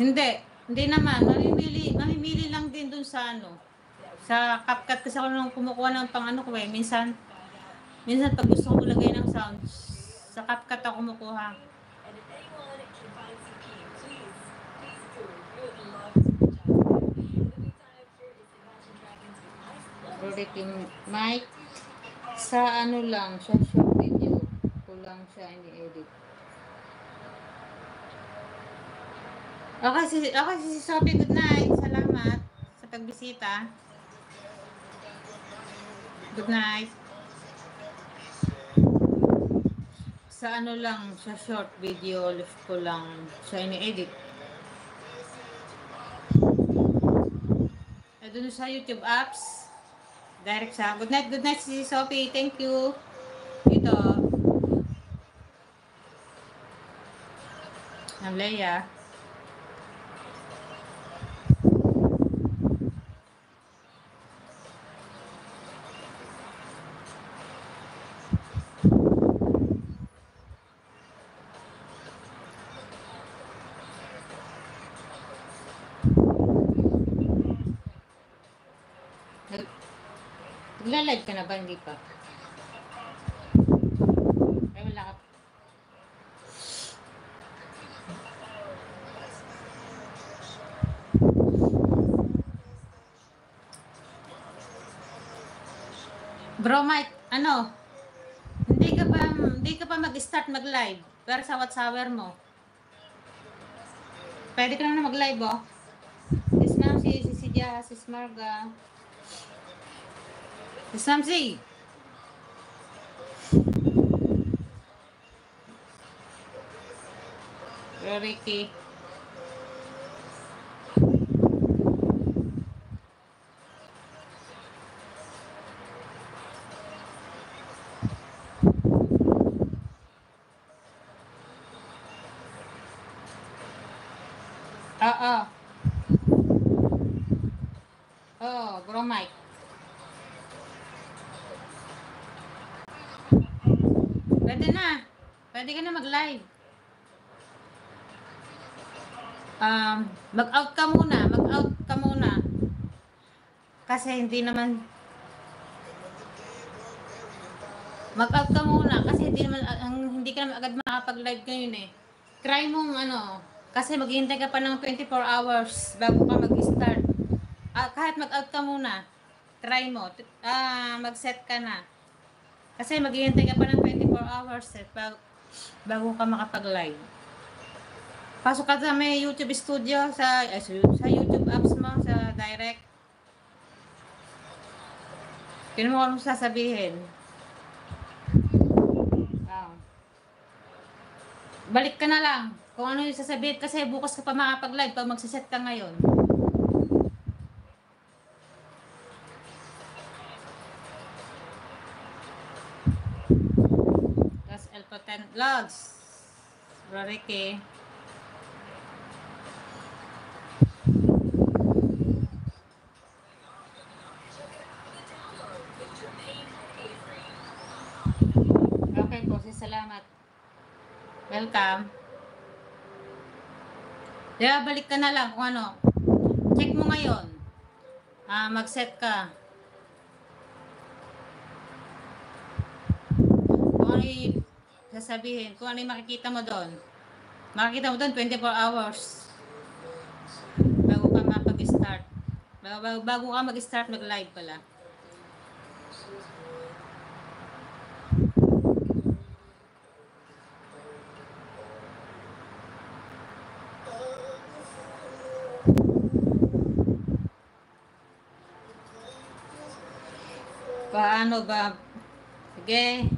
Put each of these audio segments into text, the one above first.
Hindi. Hindi naman. Mamimili lang din dun sa ano. Sa CapCut kasi ako nung kumukuha ng pang ano ko eh. Minsan pag gusto ko lagay ng sounds, sa CapCut ako kumukuha. Project yung mic. Sa ano lang, sa short video ko lang siya ini-edit. Okay, si Sophie, good night. Salamat sa pagbisita. Good night. Sa ano lang, sa short video lift ko lang siya ini-edit. Doon sa YouTube apps. Direct sa. Good night si Sophie. Thank you. Dito. Ng Leia. Nagla-live ka na ba? Hindi pa. Ay, wala ka. Bro Mike, ano? Hindi ka pa mag-start mag-live. Pero sa WhatsApp mo. Pwede ka na mag-live, oh. Yes, ma'am, si Sia, si Smarga. Si Samsi. Ricky. Oo. Oh, Bro Mike. Pwede na. Pwede ka na mag-live. Mag-out ka muna. Mag-out ka muna. Kasi hindi naman... Mag-out ka muna. Kasi hindi ka naman agad makapag-live ngayon eh. Try mong ano... Kasi maghihintay ka pa ng 24 hours bago ka mag-start. Kahit mag-out ka muna, try mo. Mag-set ka na. Kasi maghihintay ka pa ng 24 hours bago ka makapag-live. Pasok ka sa may YouTube studio, sa YouTube apps mo, sa direct. Kino mo kung sasabihin. Balik ka na lang. Kung ano yung sasabihin, kasi bukas ka pa makapag-live pag magsiset ka ngayon. Tas L10 Vlogs. Bro Ricky. Okay po, salamat. Welcome. Kaya balik ka na lang kung ano. Check mo ngayon. Mag-set ka. Kung ano yung sasabihin, kung ano yung makikita mo doon. Makikita mo doon 24 hours. Bago ka mapag-start. Bago ka mag-start mag-live pala. Paano ba? Sige.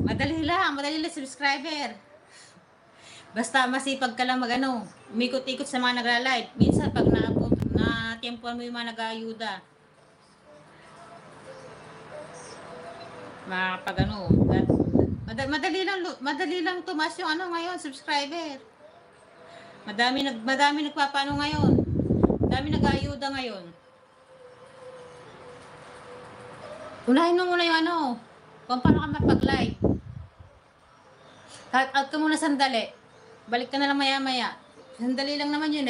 Madali lang subscriber. Basta masipag ka lang magano, umikot-ikot sa mga nagla-live. Minsan pag na-tiempuan mo yung mga nag-aayuda. Makapag madali lang tumas yung ano ngayon, subscriber. Madami nagpapaano ngayon. Madami nag-aayuda ngayon. Unahin mo muna yung ano, kung paano ka mapag-live. Out ka muna sandali. Balik ka na lang maya-maya. Sandali lang naman yun eh.